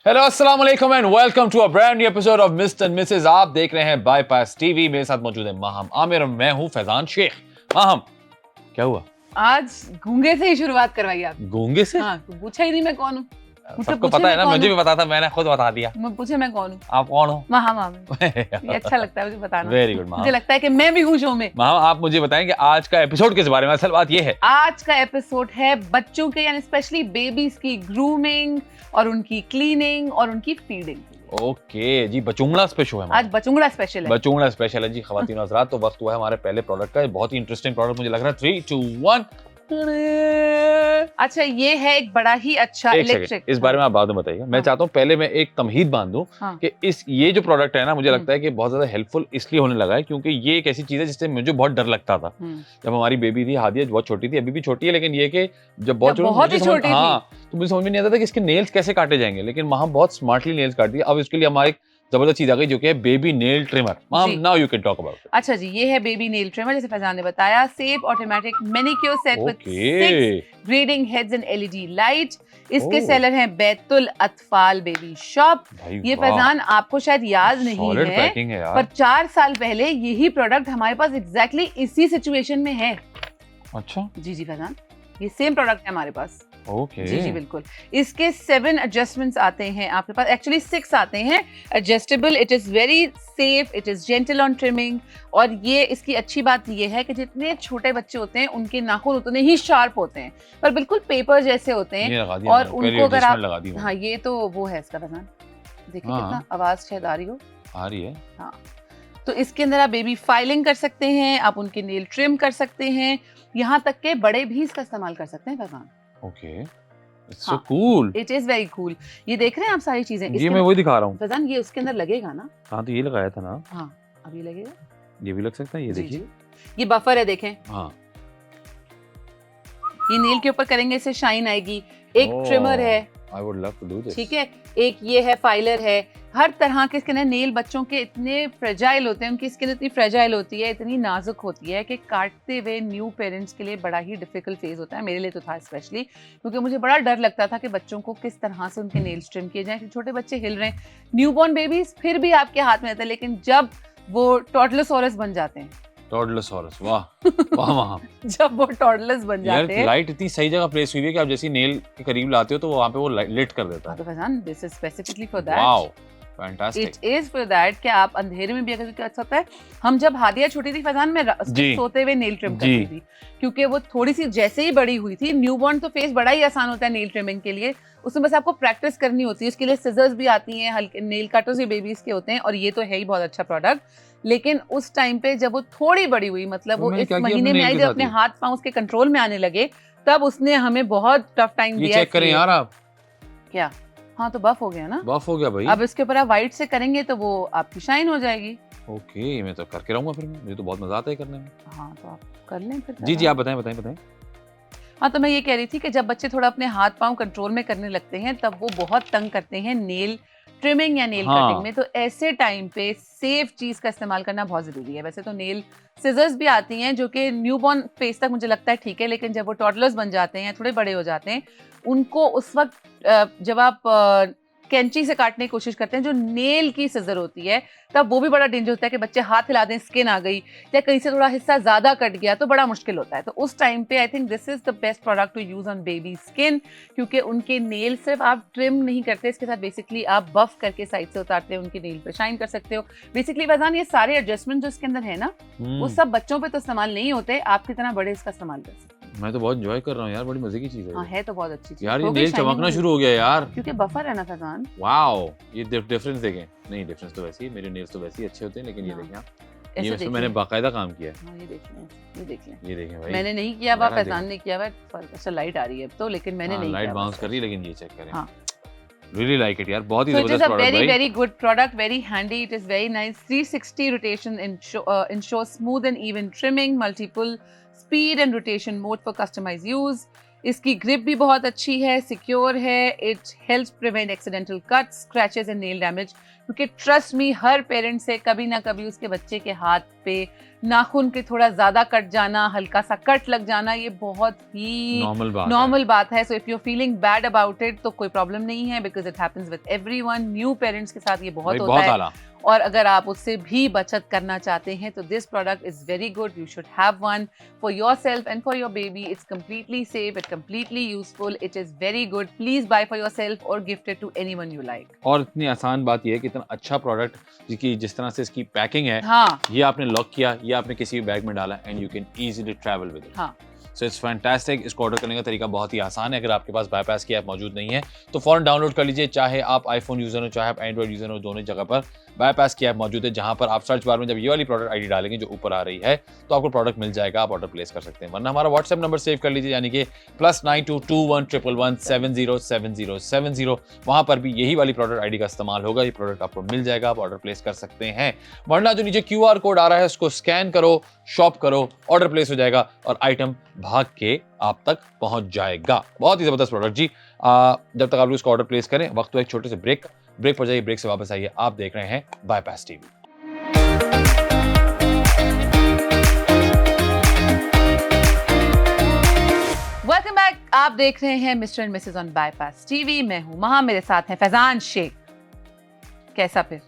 Hello अस्सलाम वालेकुम and welcome to a brand new episode of Mr and Mrs. आप देख रहे हैं बाईपास टीवी। मेरे साथ मौजूद है माहम आमिर और मैं हूं फैजान शेख। माहम, क्या हुआ? आज गूंगे से ही शुरुआत करवाई आप। गूंगे से? हाँ, पूछा ही नहीं मैं कौन हूँ। सबको पता है ना, मुझे भी पता था, मैंने खुद बता दिया। पूछे मैं कौन हूँ। आप कौन हो? माहम आमिर। ये अच्छा लगता है मुझे बताना। वेरी गुड मुझे लगता है कि मैं भी हूँ शो में। माहम, आप मुझे बताएं कि आज का एपिसोड किस बारे में? असल बात ये है, आज का एपिसोड है बच्चों के यानी स्पेशली बेबीज की ग्रूमिंग और उनकी क्लीनिंग और उनकी फीडिंग। ओके जी, बचुंगड़ा स्पेशल है। आज बचुंगड़ा स्पेशल है। बचुंगड़ा स्पेशल है जी ख़वातीन और हज़रात। तो वक्त हुआ है हमारे पहले प्रोडक्ट का। बहुत ही इंटरेस्टिंग प्रोडक्ट मुझे लग रहा है। 3, 2, 1। अच्छा, ये है एक बड़ा ही अच्छा इलेक्ट्रिक। इस बारे में आप बाद में बताइए। मैं चाहता हूँ पहले मैं एक तमहीद बांध दूं कि ये जो प्रोडक्ट है ना, मुझे लगता है कि बहुत ज्यादा हेल्पफुल इसलिए होने लगा है क्योंकि ये एक ऐसी चीज है जिससे मुझे बहुत डर लगता था। जब हमारी बेबी थी हादिया, बहुत छोटी थी, अभी भी छोटी है, लेकिन ये कि जब बहुत छोटी थी, हाँ, तो मुझे समझ में नहीं आता था कि इसके नेल्स कैसे काटे जाएंगे, लेकिन वहां बहुत स्मार्टली नेल्स काट दिए। अब इसके लिए हमारे जबरदस्त चीज आ गई जो कि है baby nail trimmer. Now you can talk about it. अच्छा जी, ये है बेबी नेल ट्रिमर, जैसे फैजान ने बताया। Safe automatic manicure set with 6 grading heads and LED light. इसके सेलर हैं बैतुल अतफाल बेबी शॉप। ये फैजान आपको शायद याद नहीं है, पर 4 साल पहले यही प्रोडक्ट हमारे पास एग्जैक्टली इसी सिचुएशन में है। अच्छा जी जी फैजान, ये सेम प्रोडक्ट है हमारे पास। ओके जी जी बिल्कुल। इसके 7 एडजस्टमेंट्स आते हैं आपके पास, एक्चुअली 6 आते हैं adjustable. It is very safe, it is gentle on trimming. और ये इसकी अच्छी बात ये है कि जितने छोटे बच्चे होते हैं उनके नाखून उतने ही शार्प होते हैं, पर बिल्कुल पेपर जैसे होते हैं। और उनको अगर आप, हाँ, ये तो वो है इसका फैजान, देखिए कितना आवाज शायद आ रही है। हाँ, तो इसके अंदर आप बेबी फाइलिंग कर सकते हैं, आप उनके नेल ट्रिम कर सकते हैं, यहाँ तक के बड़े भी इसका इस्तेमाल कर सकते हैं Faizan. Okay, it's so cool. It is very cool. ये देख रहे हैं आप सारी चीजें? ये मैं वही दिखा रहा हूँ फैजान, ये उसके अंदर लगेगा ना? हाँ, तो ये लगाया था ना। हाँ, अभी लगेगा। ये भी लग सकता है, ये देखिए। ये बफर है, देखें। हाँ, ये नेल के ऊपर करेंगे इससे शाइन आएगी। एक ट्रिमर है, I would love to do this. ठीक है। एक ये है फाइलर है। हर तरह के इसके नेल बच्चों के इतने फ्रेजाइल होते हैं, उनकी स्किन इतनी फ्रेजाइल होती है, इतनी नाजुक होती है कि काटते हुए न्यू पेरेंट्स के लिए बड़ा ही डिफिकल्ट फेज होता है। मेरे लिए तो था स्पेशली, क्योंकि मुझे बड़ा डर लगता था कि बच्चों को किस तरह से उनके नेल्स ट्रिम किए जाएं। छोटे बच्चे हिल रहे हैं, न्यूबॉर्न बेबीज फिर भी आपके हाथ में रहता है, लेकिन जब वो टॉडलोसॉरस बन जाते हैं, टॉडलोसॉरस, वाह वाह वाह, जब वो टॉडलर्स बन जाते हैं। लाइट इतनी सही जगह प्लेस हुई है कि आप जैसी नेल के करीब लाते हो तो वहां पे वो लिट कर देता है। तो Faizan, this is specifically for that. Wow, fantastic. It is for that कि आप अंधेरे में भी अगर कर सकता है। हम जब हादिया छोटी थी फैजान, में सोते हुए नेल ट्रिम करती थी, क्योंकि वो थोड़ी सी जैसे ही बड़ी हुई थी। न्यूबॉर्न तो फेस बड़ा ही आसान होता है नेल ट्रिमिंग के लिए, उसमें बस आपको प्रैक्टिस करनी होती है। उसके लिए सिजर्स भी आती हैं, हल्के नेल कटर्स भी बेबीज के होते हैं, और ये तो है ही बहुत अच्छा प्रोडक्ट। लेकिन उस टाइम पे जब वो थोड़ी बड़ी हुई, मतलब वो इस महीने में आई, जब अपने हाथ पांव उसके कंट्रोल में आने लगे, तब उसने हमें बहुत टफ टाइम दिया। चेक करें यार आप। क्या? हाँ, तो बफ हो गया ना? बफ हो गया भाई। अब इसके ऊपर आप व्हाइट से करेंगे तो वो आपकी शाइन हो जाएगी। ओके, मैं तो करके रहूंगा फिर। मुझे तो बहुत मजा आता है करने में। हाँ, तो आप कर लें फिर। जी जी, आप बताएं। हाँ, तो मैं ये कह रही थी कि जब बच्चे थोड़ा अपने हाथ पांव कंट्रोल में करने लगते हैं, तब वो बहुत तंग करते हैं नेल ट्रिमिंग या नेल कटिंग में। तो ऐसे टाइम पे सेफ चीज का इस्तेमाल करना बहुत जरूरी है। वैसे तो नेल सिजर्स भी आती हैं जो कि न्यूबॉर्न फेस तक मुझे लगता है ठीक है, लेकिन जब वो टॉडलर्स बन जाते हैं, थोड़े बड़े हो जाते हैं, उनको उस वक्त जब आप कैंची से काटने की कोशिश करते हैं, जो नेल की सिजर होती है, तब वो भी बड़ा डेंजर होता है कि बच्चे हाथ हिला दें, स्किन आ गई, या कहीं से थोड़ा हिस्सा ज्यादा कट गया, तो बड़ा मुश्किल होता है। तो उस टाइम पे I think this is the best product to use on baby skin, क्योंकि उनके नेल सिर्फ आप ट्रिम नहीं करते, इसके साथ बेसिकली आप बफ करके साइड से उतारते हो, उनके नेल पे शाइन कर सकते हो। बेसिकली फैजान, ये सारे एडजस्टमेंट जो इसके अंदर है ना, वो सब बच्चों पे तो इस्तेमाल नहीं होते, आप कितना बड़े इसका इस्तेमाल कर सकते हैं। मैं तो बहुत एंजॉय कर रहा हूँ यार, बड़ी मजे की चीज है। हाँ, है तो बहुत अच्छी चीज यार। ये नेल चमकना शुरू हो गया यार, क्योंकि बफर है ना फैजान। वाओ, ये डिफरेंस देखें। नहीं, डिफरेंस तो वैसे ही, मेरे नेल्स तो वैसे ही अच्छे होते हैं, लेकिन ये देखें, ये इसमें मैंने बाकायदा काम किया है। हाँ, ये देखें भाई, मैंने नहीं किया हुआ, फैजान ने किया हुआ। अच्छा, लाइट आ रही है अब तो, लेकिन मैंने नहीं किया। लाइट बाउंस कर रही है, लेकिन ये चेक करें। हाँ, really like it यार, बहुत ही जबरदस्त प्रोडक्ट भाई। very good product, very handy, it is very nice. 360 rotation ensures smooth and even trimming, multiple speed and rotation mode for customized use. इसकी ग्रिप भी बहुत अच्छी है, सिक्योर है, it helps prevent accidental cuts, scratches and nail damage. क्योंकि trust me, हर parent से कभी ना कभी उसके बच्चे के हाथ पे नाखून के थोड़ा ज्यादा कट जाना, हल्का सा कट लग जाना, ये बहुत ही नॉर्मल बात है। So if you feeling bad about it तो कोई प्रॉब्लम नहीं है, because it happens with everyone. New parents के साथ ये बहुत होता है, और अगर आप उससे भी बचत करना चाहते हैं तो this product is very good. You should have one for yourself and for your baby. It's completely safe, it's completely useful, it is very good. Please buy for yourself or gift it to anyone you like. और इतनी आसान बात ये है कि इतना अच्छा product जिसकी जिस तरह से इसकी पैकिंग है, हाँ, ये आपने लॉक किया, ये आपने किसी भी बैग में डाला and you can easily travel with it. हाँ, सो इट्स फैंटास्टिक। इसको ऑर्डर करने का तरीका बहुत ही आसान है। अगर आपके पास बाईपास की ऐप मौजूद नहीं है तो फौरन डाउनलोड कर लीजिए, चाहे आप आईफोन यूजर हो चाहे आप एंड्रॉइड यूजर हो, दोनों जगह पर बाईपास की ऐप मौजूद है, जहां पर आप सर्च बार में जब ये वाली प्रोडक्ट आईडी डालेंगे जो ऊपर आ रही है तो आपको प्रोडक्ट मिल जाएगा, आप ऑर्डर प्लेस कर सकते हैं। वरना हमारा व्हाट्सएप नंबर सेव कर लीजिए, यानी कि +922111707070। वहां पर भी यही वाली प्रोडक्ट आईडी का इस्तेमाल होगा, ये प्रोडक्ट आपको मिल जाएगा, आप ऑर्डर प्लेस कर सकते हैं। वरना जो नीचे QR कोड आ रहा है उसको स्कैन करो, शॉप करो, ऑर्डर प्लेस हो जाएगा और आइटम भाग के आप तक पहुंच जाएगा। बहुत ही जबरदस्त प्रोडक्ट जी। जब तक आप लोग इसको ऑर्डर प्लेस करें, वक्त तो एक छोटे से ब्रेक पर जाइए, ब्रेक से वापस आइए। आप देख रहे हैं बाईपास टीवी। Welcome back. आप देख रहे हैं Mr and Mrs on Bypass TV. मैं हूं महा, मेरे साथ हैं फैजान शेख। कैसा फिर?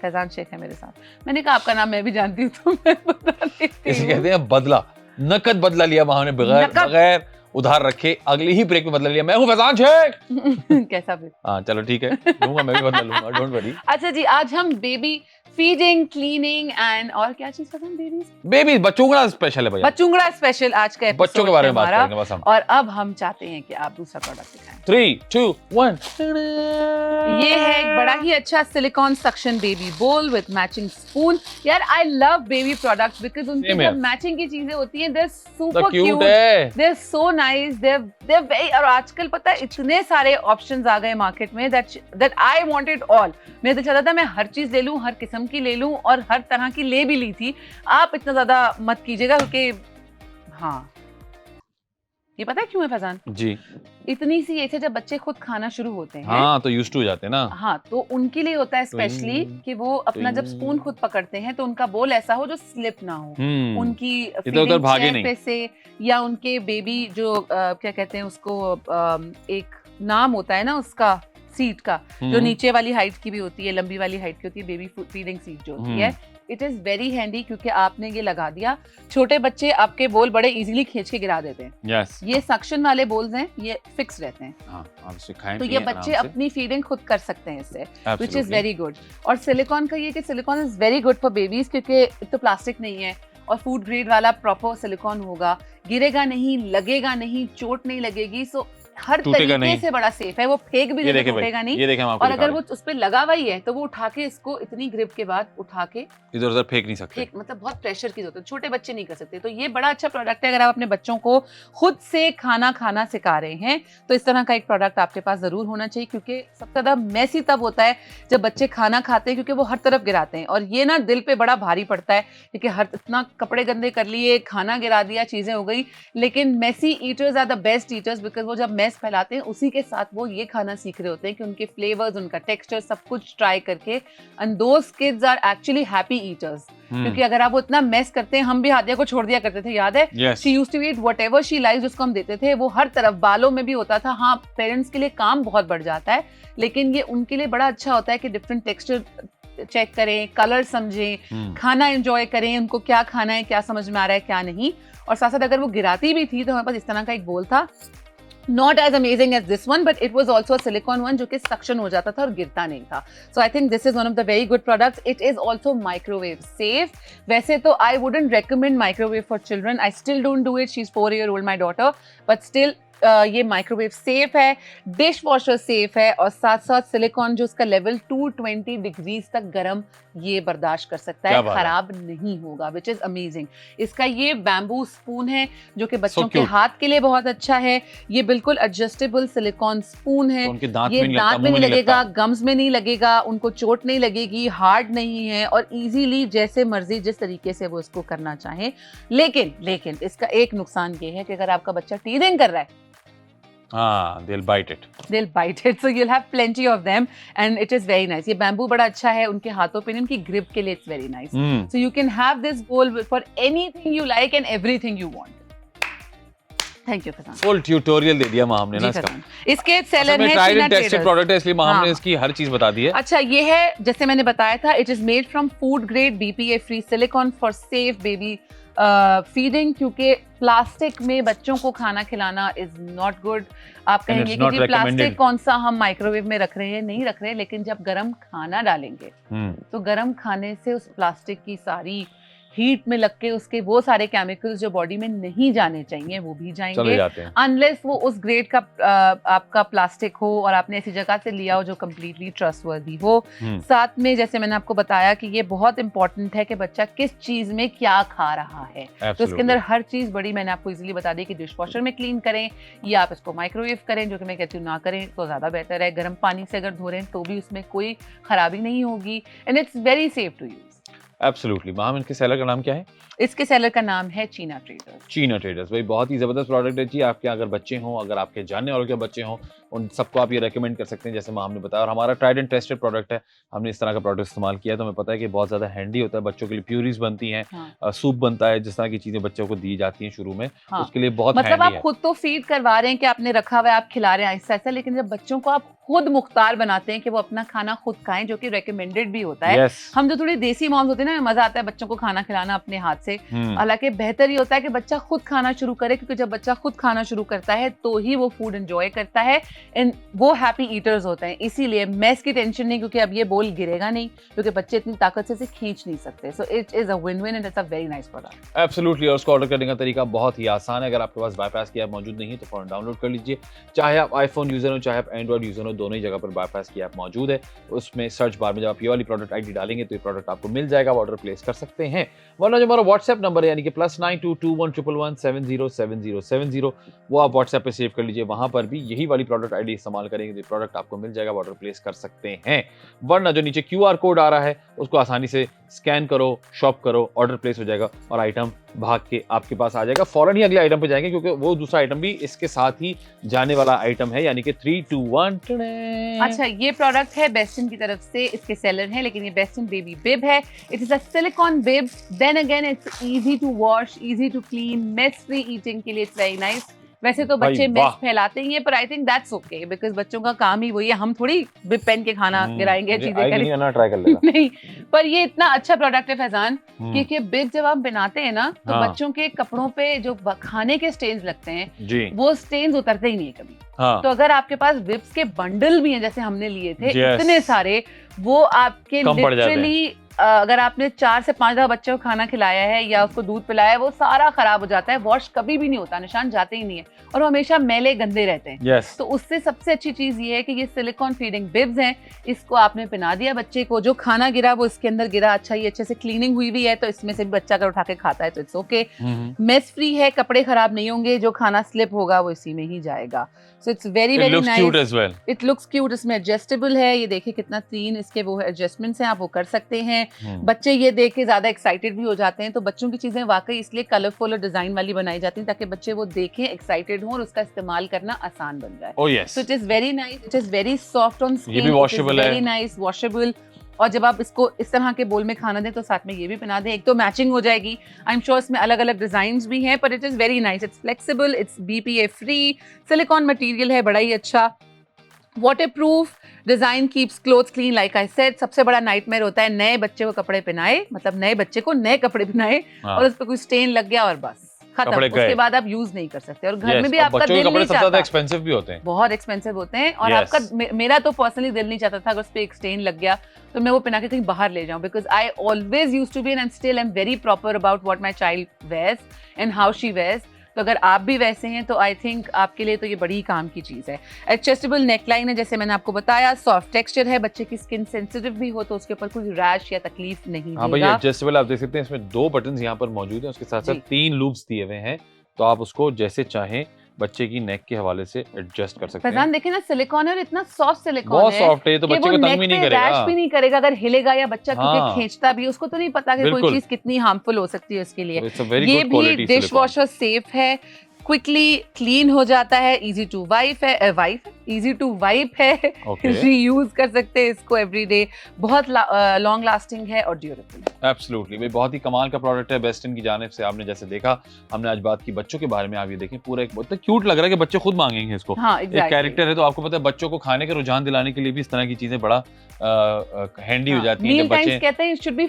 फैजान शेख है मेरे साथ। मैंने कहा आपका नाम मैं भी जानती हूँ तो मैं बता देती हूँ। इसे कहते हैं बदला, नकद बदला लिया वहां ने, बगैर उधार रखे अगले ही ब्रेक में बदला लिया। मैं हूं फैजान शेख। कैसा फिर? हाँ चलो ठीक है, लूंगा, मैं भी बदला लूंगा, डोंट वरी। अच्छा जी, आज हम बेबी फीडिंग, क्लीनिंग एंड और क्या चीज पसंद? बेबी बच्चोंगड़ा स्पेशल है भैया, बच्चोंगड़ा स्पेशल आज का एपिसोड बच्चों के बारे में बात करेंगे बस हम। और अब हम चाहते हैं कि आप दूसरा प्रोडक्ट दिखाएं। 3, 2, 1। ये है एक बड़ा ही अच्छा silicone suction baby bowl with matching spoon. यार I love baby products because उनके जब मैचिंग की चीजें होती हैं, they are super cute, they are so nice, they are very. और आजकल पता है इतने सारे ऑप्शंस आ गए मार्केट में दैट आई वांटेड ऑल। मैं तो चाहता था मैं हर चीज ले लूं, हर किस्म की ले लूं और हर तरह की ले भी ली थी। आप इतना ज्यादा मत कीजिएगा क्योंकि हाँ, ये पता है क्यों है फैजान जी? इतनी सी एज से जब बच्चे खुद खाना शुरू होते हैं, हाँ तो यूज्ड टू हो जाते हैं ना। हाँ, तो उनके लिए होता है स्पेशली कि वो अपना जब स्पून खुद पकड़ते हैं तो उनका बोल ऐसा हो जो स्लिप ना हो, उनकी इधर भागे नहीं पे से, या उनके बेबी जो क्या कहते हैं उसको, एक नाम होता है ना उसका, सीट का, जो नीचे वाली हाइट की भी होती है, लंबी वाली हाइट की होती है, बेबी फीडिंग सीट जो होती है। इट इज वेरी हैंडी क्योंकि आपने ये लगा दिया, छोटे बच्चे आपके बोल बड़े इजीली खींच के गिरा देते हैं। yes. ये सक्शन वाले बोल्स हैं, ये फिक्स रहते हैं। तो ये बच्चे अपनी फीडिंग खुद कर सकते हैं इससे, विच इज वेरी गुड। और सिलिकॉन का ये कि silicon is very good for babies क्योंकि तो प्लास्टिक नहीं है और फूड ग्रेड वाला प्रॉपर सिलिकॉन होगा, गिरेगा नहीं, लगेगा नहीं, चोट नहीं लगेगी। सो हर तरीके से बड़ा सेफ है, वो फेंक भी नहीं, टूटेगा नहीं। ये देखें और अगर वो उस पे लगा हुआ ही है तो वो उठा के इसको इतनी ग्रिप के बाद उठा के इधर उधर फेंक नहीं सकते, मतलब बहुत प्रेशर की जरूरत है, छोटे बच्चे नहीं कर सकते। तो ये बड़ा अच्छा प्रोडक्ट है अगर आप अपने बच्चों को खुद से खाना सिखा रहे हैं तो इस तरह का एक प्रोडक्ट आपके पास जरूर होना चाहिए। क्योंकि सबसे ज्यादा मैसी तब होता है जब बच्चे खाना खाते हैं, क्योंकि वो हर तरफ गिराते हैं और ये ना दिल पे बड़ा भारी पड़ता है क्योंकि हर इतना कपड़े गंदे कर लिए, खाना गिरा दिया, चीजें हो गई। लेकिन messy eaters are the best eaters because वो जब मैस फैलाते हैं उसी के साथ वो ये खाना सीख रहे होते हैं कि उनके फ्लेवर्स, उनका टेक्सचर सब कुछ ट्राई करके, and those kids are actually happy eaters. क्योंकि अगर आप वो इतना मेस करते हैं, हम भी हादिया को छोड़ दिया करते थे, याद है? She used to eat whatever she likes, जिसको हम देते थे वो हर तरफ, बालों में भी होता था। हाँ, पेरेंट्स के लिए काम बहुत बढ़ जाता है लेकिन ये उनके लिए बड़ा अच्छा होता है कि डिफरेंट टेक्सचर चेक करें, कलर समझें, खाना एंजॉय करें, उनको क्या खाना है, क्या समझ में आ रहा है, क्या नहीं। और साथ साथ अगर वो गिराती भी थी तो हमारे पास इस तरह का एक बोल था, not as amazing as this one, but it was also a silicone one जो कि suction हो जाता था और गिरता नहीं था। So I think this is one of the very good products. It is also microwave safe. वैसे तो I wouldn't recommend microwave for children. I still don't do it. She's 4-year-old, my daughter, but still ये microwave safe है, dish washer safe है और साथ साथ silicon जो उसका लेवल 220 डिग्रीज तक गर्म ये बर्दाश्त कर सकता है, खराब नहीं होगा, विच इज अमेजिंग। इसका ये बैम्बू स्पून है जो कि बच्चों के हाथ के लिए बहुत अच्छा है। ये बिल्कुल एडजस्टेबल सिलिकॉन स्पून है, तो दांत ये में दांत में नहीं लगेगा, गम्स में नहीं लगेगा, उनको चोट नहीं लगेगी, हार्ड नहीं है और इजीली जैसे मर्जी जिस तरीके से वो इसको करना चाहे। लेकिन इसका एक नुकसान ये है कि अगर आपका बच्चा टीजिंग कर रहा है, they'll bite it. They'll bite it, so you'll have plenty of them, and it is very nice. ये बैम्बू बड़ा अच्छा है उनके हाथों पे, उनकी ग्रिप के लिए it's very nice. So you can have this bowl for anything you like and everything you want. Thank you Faizan. Full tutorial दे दिया माम ने ना इसका। इसके सेलर है tried and tested product है, इसलिए माम ने इसकी हर चीज बता दी है। अच्छा, ये है जैसे मैंने बताया था, it is made from food grade BPA free silicone for safe baby feeding, क्योंकि प्लास्टिक में बच्चों को खाना खिलाना इज नॉट गुड। आप कहेंगे कि जी प्लास्टिक कौन सा हम माइक्रोवेव में रख रहे हैं, नहीं रख रहे, लेकिन जब गरम खाना डालेंगे तो गरम खाने से उस प्लास्टिक की सारी हीट में लग के उसके वो सारे केमिकल्स जो बॉडी में नहीं जाने चाहिए वो भी जाएंगे, अनलेस वो उस ग्रेड का आपका प्लास्टिक हो और आपने ऐसी जगह से लिया हो जो कम्प्लीटली ट्रस्टवर्दी हो। साथ में जैसे मैंने आपको बताया कि ये बहुत इंपॉर्टेंट है कि बच्चा किस चीज में क्या खा रहा है। तो इसके अंदर हर चीज बड़ी मैंने आपको इजीली बता दी कि डिश वॉशर में क्लीन करें या आप इसको माइक्रोवेव करें, जो कि मैं कहती हूँ ना करें तो ज्यादा बेहतर है। गर्म पानी से अगर धो रहे हैं तो भी उसमें कोई खराबी नहीं होगी, and it's very safe to use. Absolutely. Ma'am, इनके सेलर का नाम क्या है? इसके सेलर का नाम है चीना ट्रेडर्स। चीना ट्रेडर्स भाई बहुत ही ज़बरदस्त प्रोडक्ट है जी। आपके अगर बच्चे हों, अगर आपके जानने वालों के बच्चे हों, उन सबको आप ये रेकमेंड कर सकते हैं जैसे माम ने बताया। और हमारा ट्राइड एंड टेस्टेड प्रोडक्ट है, हमने इस तरह का प्रोडक्ट इस्तेमाल किया है तो हमें पता है कि बहुत ज़्यादा हैंडी होता है। बच्चों के लिए प्यूरीज बनती हैं, सूप बनता है, जिस तरह की चीज़ें बच्चों को दी जाती हैं शुरू में, उसके लिए बहुत मतलब आप खुद तो फीड करवा रहे हैं कि आपने रखा हुआ है, आप खिला रहे हैं ऐसा ऐसा, लेकिन जब बच्चों को आप खुद मुख्तार बनाते हैं कि वो अपना खाना खुद खाएं, जो कि रेकमेंडेड भी होता है। हम जो थोड़ी देसी मॉम्स होते हैं ना, मजा आता है बच्चों को खाना खिलाना अपने हाथ से। हालांकि बेहतर ये होता है कि बच्चा खुद खाना शुरू करे, क्योंकि जब बच्चा खुद खाना शुरू करता है तो ही वो फूड एंजॉय करता है, एंड वो हैप्पी ईटर्स होते हैं। इसीलिए मैस की टेंशन नहीं, क्योंकि अब ये बोल गिरेगा नहीं, क्योंकि बच्चे इतनी ताकत से इसे खींच नहीं सकते। So it is a win win and it's a very nice product. Absolutely. और उसको ऑर्डर करने का तरीका बहुत ही आसान है। अगर आपके पास बाईपास की ऐप मौजूद नहीं है तो फौरन डाउनलोड कर लीजिए। चाहे आप आईफोन यूजर हो, चाहे आप एंड्रॉइड यूजर हो, दोनों ही जगह पर बाईपास की ऐप मौजूद है। उसमें सर्च बार में जब आप ये वाली प्रोडक्ट आईडी डालेंगे तो ये प्रोडक्ट आपको मिल जाएगा, ऑर्डर प्लेस कर सकते हैं। वरना जो हमारा व्हाट्सएप नंबर है यानी कि +922111707070, वो आप व्हाट्सएप पे सेव कर लीजिए। वहां पर भी यही वाली प्रोडक्ट आईडी इस्तेमाल करेंगे तो प्रोडक्ट आपको मिल जाएगा, ऑर्डर प्लेस कर सकते हैं। वरना जो नीचे QR कोड आ रहा है उसको आसानी से स्कैन करो, शॉप करो, ऑर्डर प्लेस हो जाएगा और आइटम भाग के आपके पास आ जाएगा। फौरन ही अगले आइटम पे जाएंगे, क्योंकि वो दूसरा आइटम भी इसके साथ ही जाने वाला आइटम है, यानी कि 3, 2, 1। अच्छा, ये प्रोडक्ट है बेस्टन की तरफ से, इसके सेलर हैं, लेकिन ये बेस्टन बेबी बिब है। It is a silicone bib, then again it's easy to wash, easy to clean, mess free eating के लिए इट्स वेरी नाइस। वैसे तो बच्चे मेस फैलाते ही हैं, पर I think that's okay, because बच्चों का काम ही वही है। हम थोड़ी बिब पेन के खाना गिराएंगे, चीजें करेंगे, ट्राई कर लेगा। नहीं, पर ये इतना अच्छा प्रोडक्ट है फैजान, क्योंकि बिब जब आप बनाते हैं ना तो बच्चों के कपड़ों पे जो खाने के स्टेन्स लगते हैं वो स्टेन्स उतरते ही नहीं है कभी। तो अगर आपके पास बिब्स के बंडल भी हैं, जैसे हमने लिए थे इतने सारे, वो आपके लिटरली अगर आपने 4 से 5 दफा बच्चे को खाना खिलाया है या उसको दूध पिलाया है, वो सारा खराब हो जाता है, वॉश कभी भी नहीं होता, निशान जाते ही नहीं है और वो हमेशा मैले गंदे रहते हैं। तो उससे सबसे अच्छी चीज ये है कि ये सिलिकॉन फीडिंग बिब्स हैं। इसको आपने पहना दिया बच्चे को, जो खाना गिरा वो इसके अंदर गिरा, अच्छा ये अच्छे से क्लीनिंग हुई हुई है तो इसमें से भी बच्चा अगर उठा के खाता है तो इट्स ओके। मेस फ्री है, कपड़े खराब नहीं होंगे, जो खाना स्लिप होगा वो इसी में ही जाएगा। So it's very very nice, it looks cute. इसमें एडजस्टेबल है, ये देखिए कितना 3 इसके वो एडजस्टमेंट्स हैं, आप वो कर सकते हैं। बच्चे ये देख के ज्यादा एक्साइटेड भी हो जाते हैं, तो बच्चों की चीजें वाकई इसलिए कलरफुल और डिजाइन वाली बनाई जाती हैं ताकि बच्चे वो देखें, एक्साइटेड हों और उसका इस्तेमाल करना आसान बन जाए। Oh yes. So it is very nice, it is very soft on skin, ये भी वॉशेबल है, very nice, वॉशेबल। और जब आप इसको इस तरह के बोल में खाना दें तो साथ में ये भी पहना दें, एक तो मैचिंग हो जाएगी। आई एम श्योर इसमें अलग अलग डिजाइन्स भी हैं, पर it is very nice, it's flexible, it's BPA free, silicon material है, बड़ा ही अच्छा, waterproof, design keeps clothes clean. Like I said, सबसे बड़ा नाइटमेयर होता है नए बच्चे को कपड़े पहनाए, मतलब नए बच्चे को नए कपड़े पहनाए और उस पर कोई स्टेन लग गया और बस खत्म, उसके बाद आप यूज नहीं कर सकते। और घर में भी आपका दिल नहीं चाहता, एक्सपेंसिव भी होते हैं, बहुत एक्सपेंसिव होते हैं, और आपका मेरा तो पर्सनली दिल नहीं चाहता था अगर उस पे एक स्टेन लग गया तो मैं वो पहना के कहीं बाहर ले जाऊं, because I always used to be and still I am very proper about what my child wears and how she wears. तो अगर आप भी वैसे हैं तो आई थिंक आपके लिए तो ये बड़ी काम की चीज़ है। एडजस्टेबल नेकलाइन है, जैसे मैंने आपको बताया, सॉफ्ट टेक्सचर है, बच्चे की स्किन सेंसिटिव भी हो तो उसके ऊपर कोई रैश या तकलीफ नहीं हाँ भाई, एडजस्टेबल आप देख सकते हैं, इसमें 2 बटन्स यहाँ पर मौजूद हैं, उसके साथ साथ 3 लूप्स दिए हुए हैं, तो आप उसको जैसे चाहें बच्चे की नेक के हवाले से एडजस्ट कर सकते हैं। फैजान देखिए ना, सिलिकॉन है और इतना सॉफ्ट सिलिकॉन है, बहुत सॉफ्ट है, तो बच्चे को तंग भी नहीं करेगा, रैश भी नहीं करेगा अगर हिलेगा या बच्चा क्योंकि हाँ। खींचता भी, उसको तो नहीं पता कि कोई चीज कितनी हार्मफुल हो सकती है उसके लिए। ये भी डिश वॉशर सेफ है, क्विकली क्लीन हो जाता है, इजी टू वाइप है, इजी टू वाइप है, रीयूज कर सकते हैं इसको एवरीडे, बहुत लॉन्ग लास्टिंग है और ड्यूरेबल। एब्सोल्युटली भाई, बहुत ही कमाल का प्रोडक्ट है बेस्टन की जानिब से। आपने जैसे देखा, हमने आज बात की बच्चों के बारे में, आप ये देखें पूरा एक बहुत क्यूट लग रहा है कि बच्चे खुद मांगेंगे इसको। हाँ, एक कैरेक्टर है, तो आपको पता है बच्चों को खाने के रुझान दिलाने के लिए भी इस तरह की चीजें बड़ा हैंडी हो जाती हैं। बच्चे कहते हैं it should be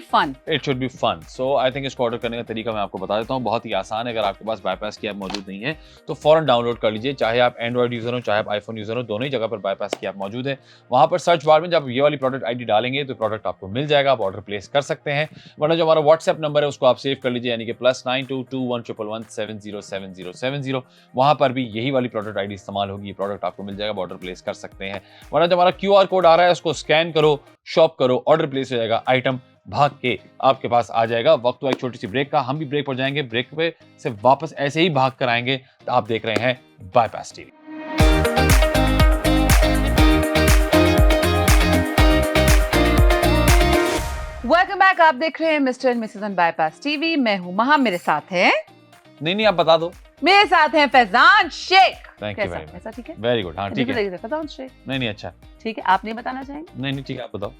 fun, so I think इसको ऑर्डर करने का तरीका मैं आपको बता देता हूँ, बहुत ही आसान है। अगर आपके पास बाईपास की ऐप मौजूद नहीं है तो फौरन डाउनलोड कर लीजिए, चाहे आप एंड्रॉइड यूजर हो चाहे आप आईफोन यूजर हो, दोनों ही जगह पर बाईपास की ऐप मौजूद है। वहां पर सर्च बार में जब ये वाली प्रोडक्ट आईडी डालेंगे तो प्रोडक्ट आपको मिल जाएगा, आप ऑर्डर प्लेस कर सकते हैं। वरना जो हमारा व्हाट्सएप नंबर है उसको आप सेव कर लीजिए, यानी कि +922111707070, वहां पर भी यही वाली प्रोडक्ट आईडी इस्तेमाल होगी, ये प्रोडक्ट आपको मिल जाएगा, ऑर्डर प्लेस कर सकते हैं। वरना जो हमारा QR कोड आ रहा है उसको स्कैन करो, शॉप करो, ऑर्डर प्लेस हो जाएगा, आइटम भाग के आपके पास आ जाएगा। वक्त हुआ एक छोटी सी ब्रेक का, हम भी ब्रेक पर जाएंगे, ब्रेक पे से वापस ऐसे ही भाग कर आएंगे। तो आप देख रहे हैं बाईपास टीवी। वेलकम बैक, आप देख रहे हैं Mr and Mrs on Bypass TV. मैं हूं महा, मेरे साथ है नहीं आप बता दो। मेरे साथ हैं Faizan Shaikh. Thank you very much. ऐसा ठीक है? Very good. हाँ ठीक है। फैजान शेख नहीं अच्छा ठीक है, आप नहीं बताना चाहेंगे? नहीं ठीक है, आप बताओ।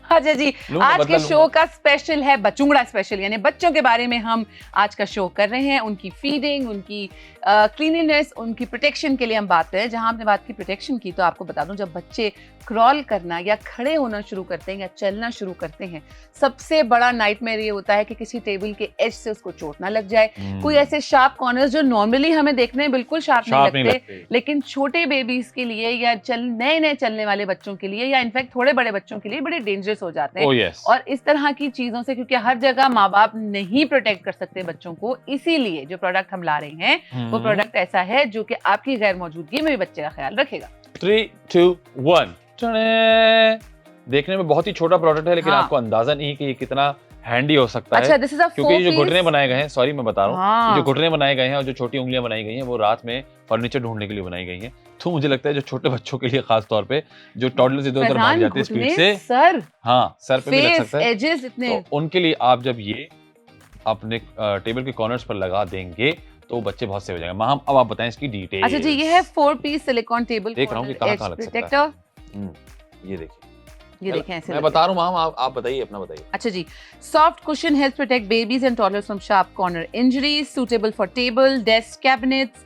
अच्छा जी, आज के शो का स्पेशल है बचुंगड़ा स्पेशल, यानी बच्चों के बारे में हम आज का शो कर रहे हैं। उनकी फीडिंग, उनकी क्लीनिनेस, उनकी प्रोटेक्शन के लिए हम बात करें। जहां हमने बात की प्रोटेक्शन की, तो आपको बता दूं, जब बच्चे क्रॉल करना या खड़े होना शुरू करते हैं या चलना शुरू करते हैं, सबसे बड़ा नाइटमेयर ये होता है कि किसी टेबल के एज से उसको चोट ना लग जाए। कोई ऐसे शार्प कॉर्नर्स जो नॉर्मली हमें देखने में बिल्कुल शार्प नहीं लगते, लेकिन छोटे बेबीज के लिए या नए चलने वाले बच्चों के लिए या इनफैक्ट थोड़े बड़े बच्चों के लिए बड़े डेंजरस हो जाते हैं। yes. और इस तरह की चीजों से, क्योंकि हर जगह माँ बाप नहीं प्रोटेक्ट कर सकते बच्चों को, इसीलिए जो प्रोडक्ट हम ला रहे हैं वो प्रोडक्ट ऐसा है जो कि आपकी गैर मौजूदगी में भी बच्चे का ख्याल रखेगा। 3, 2, 1 देखने में बहुत ही छोटा प्रोडक्ट है, लेकिन आपको अंदाजा नहीं है कि ये कितना हैंडी हो सकता है। दिस इज अ क्योंकि जो घुटने बनाए गए हैं, सॉरी मैं बता रहा हूँ, हाँ। जो घुटने बनाए गए हैं और जो छोटी उंगलियां बनाई गई हैं वो रात में फर्नीचर ढूंढने के लिए बनाई गई हैं। तो मुझे लगता है जो छोटे बच्चों के लिए खास तौर पे, जो टॉडलर्स इधर उधर भाग जाते हैं स्पीड से, सर पे भी लग सकता है, एजेस इतने, तो उनके लिए आप जब ये अपने टेबल के कॉर्नर्स पर लगा देंगे तो बच्चे बहुत सेफ हो जाएंगे। माम, अब आप बताएं इसकी डिटेल। अच्छा जी, ये है 4 पीस सिलिकॉन टेबल देख रहा हूँ कि कहाँ लग सकता है। ये देखिए, ये देखें ऐसे मैं बता रहा हूँ माम, आप बताइए, अपना बताइए। अच्छा जी, soft cushion helps protect babies and toddlers from sharp corner injuries, suitable for table, desk, cabinets,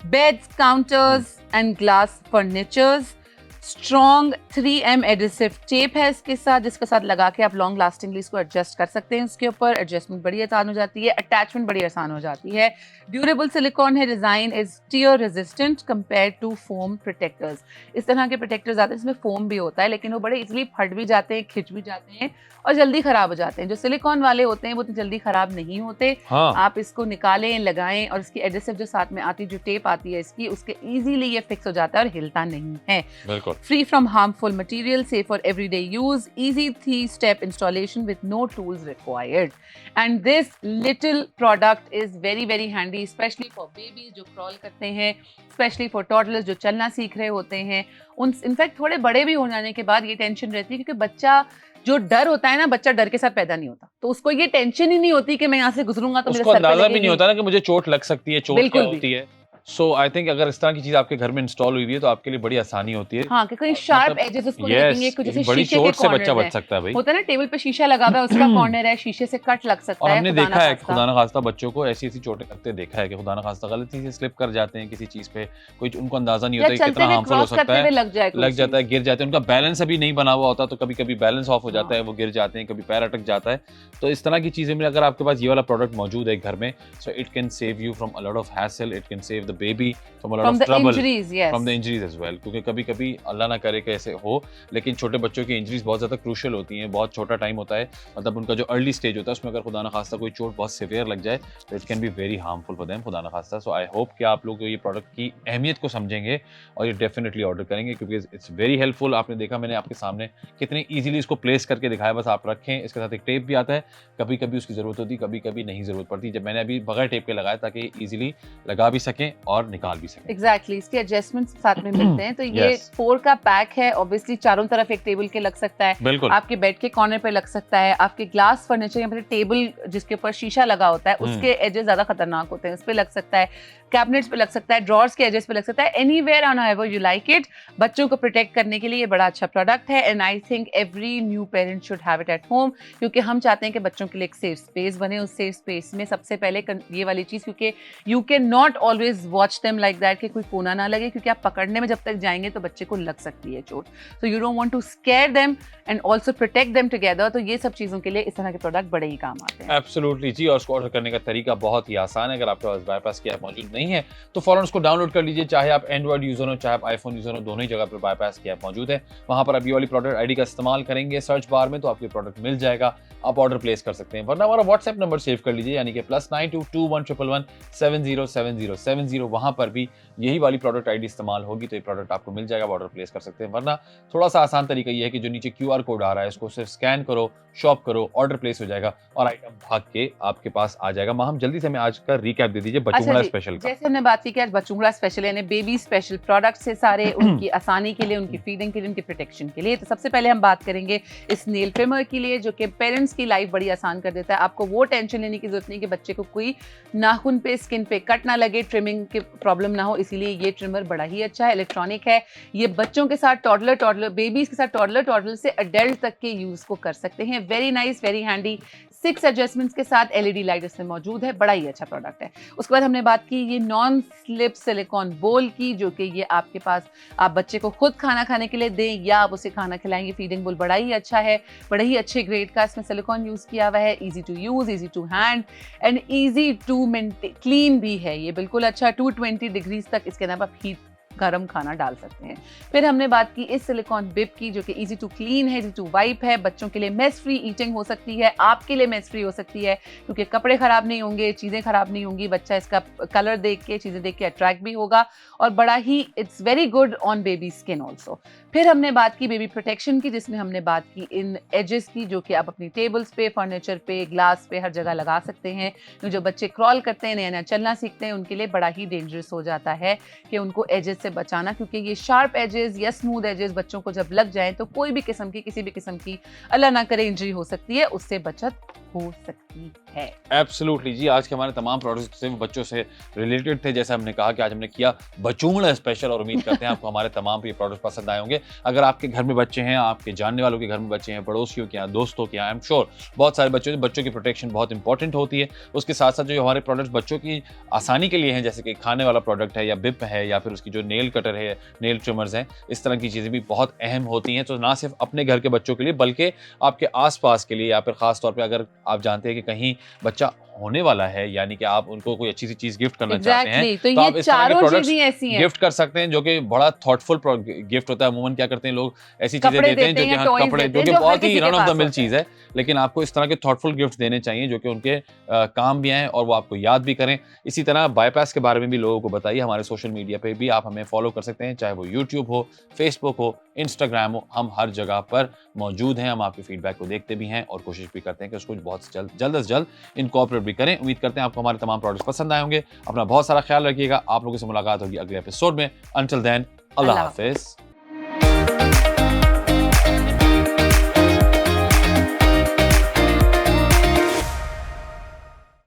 beds, counters and glass furnitures. Strong 3M adhesive tape है इसके साथ, जिसके साथ लगा के आप लॉन्ग लास्टिंगली इसको एडजस्ट कर सकते हैं। इसके ऊपर एडजस्टमेंट बड़ी आसान हो जाती है, अटैचमेंट बड़ी आसान हो जाती है। ड्यूरेबल सिलिकॉन है, design is tear resistant compare to foam protectors. इस तरह के प्रोटेक्टर्स आते हैं इसमें फोम भी होता है, लेकिन वो बड़े इजीली फट भी जाते हैं, खिंच भी जाते हैं और जल्दी खराब हो जाते हैं। जो सिलिकॉन वाले होते हैं वो जल्दी खराब नहीं होते। आप इसको निकालें, लगाएं और इसकी एडिसिव जो साथ में आती, जो टेप आती है इसकी, उसके इजीली ये फिक्स हो जाता है और हिलता नहीं है। बिल्कुल free from harmful material, safe for everyday use, easy 3-step installation with no tools required. And this little product is very very handy, especially for babies जो crawl करते हैं, especially for toddlers जो चलना सीख रहे होते हैं। इनफैक्ट थोड़े बड़े भी हो जाने के बाद ये टेंशन रहती है, क्योंकि बच्चा जो डर होता है ना, बच्चा डर के साथ पैदा नहीं होता, तो उसको ये टेंशन ही नहीं होती कि मैं यहाँ से गुजरूंगा तो मेरे सर पे लगेगी। अंदाजा भी नहीं होता ना कि मुझे चोट लग सकती है, चोट क्या होती है। सो आई थिंक अगर इस तरह की चीज आपके घर में इंस्टॉल हुई है तो आपके लिए बड़ी आसानी होती है। हाँ, कि कहीं शार्प एजेस उसको देखेंगे, कुछ जैसे बड़ी शीशे चोट के से बच्चा बच सकता है भाई। होता है ना, टेबल पे शीशा लगा हुआ है, उसका कॉर्नर है, शीशे से कट लग सकता है। और हमने देखा है खुदा ना खास्ता बच्चों को ऐसी चोटें लगते देखा है कि खुदा ना खास्ता गलती से स्लिप कर जाते हैं किसी चीज पे, कोई उनको अंदाजा नहीं होता कि कितना हार्मफुल हो सकता है, लग जाता है, गिर जाते हैं, उनका बैलेंस अभी नहीं बना हुआ होता, तो कभी कभी बैलेंस ऑफ हो जाता है, वो गिर जाते हैं, कभी पैर अटक जाता है। तो इस तरह की चीजें में अगर आपके पास ये वाला प्रोडक्ट मौजूद है घर में, so it can save you from a lot of hassle, it can save the baby from a lot From of the trouble, injuries, yes. from the injuries as well, क्योंकि कभी-कभी अल्लाह ना करे कि ऐसे हो, लेकिन छोटे बच्चों की इंजरीज बहुत ज़्यादा क्रूशियल होती हैं, बहुत छोटा टाइम होता है, मतलब उनका जो अर्ली स्टेज होता है उसमें अगर खुदा ना खास्ता कोई चोट बहुत सीवियर लग जाए तो it can be very harmful for them, खुदा ना खास्ता। सो आई होप कि आप लोग ये प्रोडक्ट की अहमियत को समझेंगे और ये डेफिनेटली ऑर्डर करेंगे, क्योंकि इट्स वेरी हेल्पफुल। आपने देखा, मैंने आपके सामने कितने ईजिली इसको प्लेस करके दिखाया, बस आप रखें। इसके साथ एक टेप भी आता है, कभी-कभी उसकी ज़रूरत होती है, कभी-कभी नहीं ज़रूरत पड़ती। जब मैंने अभी बगैर टेप के लगाया ताकि ईजिली लगा भी सकें और निकाल भी सकें। एग्जैक्टली, इसके एडजस्टमेंट्स साथ में मिलते हैं। तो ये 4 का पैक है, ऑब्वियसली चारों तरफ एक टेबल के लग सकता है, बिल्कुल आपके बेड के कॉर्नर पे लग सकता है, आपके ग्लास फर्नीचर या फिर टेबल जिसके ऊपर शीशा लगा होता है उसके एजेस ज्यादा खतरनाक होते हैं, उस पे लग सकता है, कैबिनेट्स पे लग सकता है, ड्रॉर्स के एजेस पे लग सकता है, anywhere on however you like it. बच्चों को प्रोटेक्ट करने के लिए ये बड़ा अच्छा प्रोडक्ट है and I think every new parent should have it at home, क्योंकि हम चाहते हैं कि बच्चों के लिए एक सेफ स्पेस बने। उस सेफ स्पेस में सबसे पहले ये वाली चीज, क्योंकि you can not always watch them like that कि कोई कोना ना लगे, क्योंकि आप पकड़ने में जब तक जाएंगे तो बच्चे को लग सकती है चोट। So you don't want to scare them and also protect them together. तो ये सब चीजों के लिए इस तरह के प्रोडक्ट बड़े ही काम आते हैं। एब्सोल्युटली जी, और उसको ऑर्डर करने का तरीका बहुत ही आसान है। अगर आपके पास बाईपास की ऐप मौजूद नहीं है तो फौरन उसको डाउनलोड कर लीजिए, चाहे आप एंड्रॉइड यूजर हो चाहे आप आईफोन यूजर हो, दोनों ही जगह पर बाईपास की ऐप मौजूद है। वहां पर आप ये वाली प्रोडक्ट आईडी का इस्तेमाल करेंगे सर्च बार में तो आपको प्रोडक्ट मिल जाएगा, आप ऑर्डर प्लेस कर सकते हैं। वरना हमारा व्हाट्सएप नंबर सेव कर लीजिए, यानी कि +922111707070। वहां पर भी यही वाली प्रोडक्ट आईडी इस्तेमाल होगी तो ये प्रोडक्ट आपको मिल जाएगा, ऑर्डर प्लेस कर सकते हैं। वरना थोड़ा सा आसान तरीका ये है कि जो नीचे QR कोड आ रहा है उसको सिर्फ स्कैन करो, शॉप करो, ऑर्डर प्लेस हो जाएगा और आइटम भाग के आपके पास आ जाएगा। हम जल्दी से हमें आज का रिकैप दे दीजिए बचूंगड़ा स्पेशल का। जैसे हमने बात की कि आज बचूंगड़ा स्पेशल यानी बेबी स्पेशल प्रोडक्ट्स से सारे उनकी आसानी के लिए, उनकी फीडिंग के लिए, उनकी प्रोटेक्शन के लिए। तो सबसे पहले हम बात करेंगे इस नेल ट्रिमर के लिए, जो कि पेरेंट्स की लाइफ बड़ी आसान कर देता है। आपको वो टेंशन लेने की जरूरत नहीं कि बच्चे को कोई नाखून पे, स्किन पे कट ना लगे, ट्रिमिंग की प्रॉब्लम ना हो, इसीलिए ये ट्रिमर बड़ा ही अच्छा है, इलेक्ट्रॉनिक है। ये बच्चों के साथ टॉडलर बेबीज के साथ टॉडलर से अडल्ट तक के यूज को कर सकते हैं। Very nice, very handy. 6 adjustments के साथ LED लाइट इसमें मौजूद है, बड़ा ही अच्छा प्रोडक्ट है। उसके बाद हमने बात की ये नॉन स्लिप सिलिकॉन बोल की, जो कि ये आपके पास आप बच्चे को खुद खाना खाने के लिए दें या आप उसे खाना खिलाएंगे, फीडिंग बोल बड़ा ही अच्छा है, बड़ा ही अच्छे ग्रेड का इसमें सिलिकॉन यूज किया हुआ है। Easy to use, easy to hand and easy to clean भी है ये, बिल्कुल अच्छा। 220 डिग्रीज तक इसके अंदर आप हीट गरम खाना डाल सकते हैं। फिर हमने बात की इस सिलिकॉन बिब की, जो कि इजी टू क्लीन है, इजी टू वाइप है। बच्चों के लिए मेस फ्री ईटिंग हो सकती है, आपके लिए मेस फ्री हो सकती है, क्योंकि कपड़े खराब नहीं होंगे, चीजें खराब नहीं होंगी, बच्चा इसका कलर देख के, चीजें देख के अट्रैक्ट भी होगा और बड़ा ही it's very good on baby skin also. फिर हमने बात की बेबी प्रोटेक्शन की, जिसमें हमने बात की इन एजेस की, जो कि आप अपनी टेबल्स पे, फर्नीचर पे, ग्लास पे, हर जगह लगा सकते हैं। जो बच्चे क्रॉल करते हैं, नया नया चलना सीखते हैं, उनके लिए बड़ा ही डेंजरस हो जाता है कि उनको एजेस से बचाना, क्योंकि ये शार्प एजेस या स्मूथ एजेस बच्चों को जब लग जाएं तो कोई भी किस्म की, किसी भी किस्म की, अल्लाह ना करे, इंजरी हो सकती है, उससे बचत हो सकती है। एब्सोल्युटली जी, आज के हमारे तमाम प्रोडक्ट्स सिर्फ बच्चों से रिलेटेड थे। जैसे हमने कहा कि आज हमने किया बचूंगड़ा स्पेशल और उम्मीद करते हैं आपको हमारे तमाम ये प्रोडक्ट्स पसंद आए होंगे। अगर आपके घर में बच्चे हैं, आपके जानने वालों के घर में बच्चे हैं, पड़ोसियों के यहाँ, दोस्तों के यहाँ, आई एम श्योर बहुत सारे बच्चों की प्रोटेक्शन बहुत इंपॉर्टेंट होती है। उसके साथ साथ जो हमारे प्रोडक्ट्स बच्चों की आसानी के लिए हैं, जैसे कि खाने वाला प्रोडक्ट है या बिप है या फिर उसकी जो नेल कटर है, नेल ट्रिमर्स हैं, इस तरह की चीज़ें भी बहुत अहम होती हैं। तो ना सिर्फ अपने घर के बच्चों के लिए बल्कि आपके आसपास के लिए, या फिर खास तौर पे अगर आप जानते हैं कि कहीं बच्चा होने वाला है, यानी कि आप उनको कोई अच्छी सी चीज गिफ्ट करना चाहते हैं, तो आप इस तरह के प्रोडक्ट्स ऐसी हैं गिफ्ट कर सकते हैं, जो कि बड़ा थॉटफुल गिफ्ट होता है। अमूमन क्या करते हैं लोग, ऐसी चीजें देते हैं जो कि कपड़े, जो कि बहुत ही रन ऑफ द मिल चीज है, लेकिन आपको इस तरह के थॉटफुल गिफ्ट देने चाहिए जो कि उनके काम भी आए और वो आपको याद भी करें। इसी तरह बाईपास के बारे में भी लोगों को बताइए। हमारे सोशल मीडिया पे भी आप हमें फॉलो कर सकते हैं, चाहे वो यूट्यूब हो, फेसबुक हो, इंस्टाग्राम हो, हम हर जगह पर मौजूद हैं। हम आपके फीडबैक को देखते भी हैं और कोशिश भी करते हैं कि उसको बहुत जल्द से जल्द इनकॉर्पोरेट भी करें। उम्मीद करते हैं आपको हमारे तमाम प्रोडक्ट्स पसंद आए होंगे। अपना बहुत सारा ख्याल रखिएगा। आप लोगों से मुलाकात होगी अगले एपिसोड में। अंटिल देन, अल्लाह हाफिज।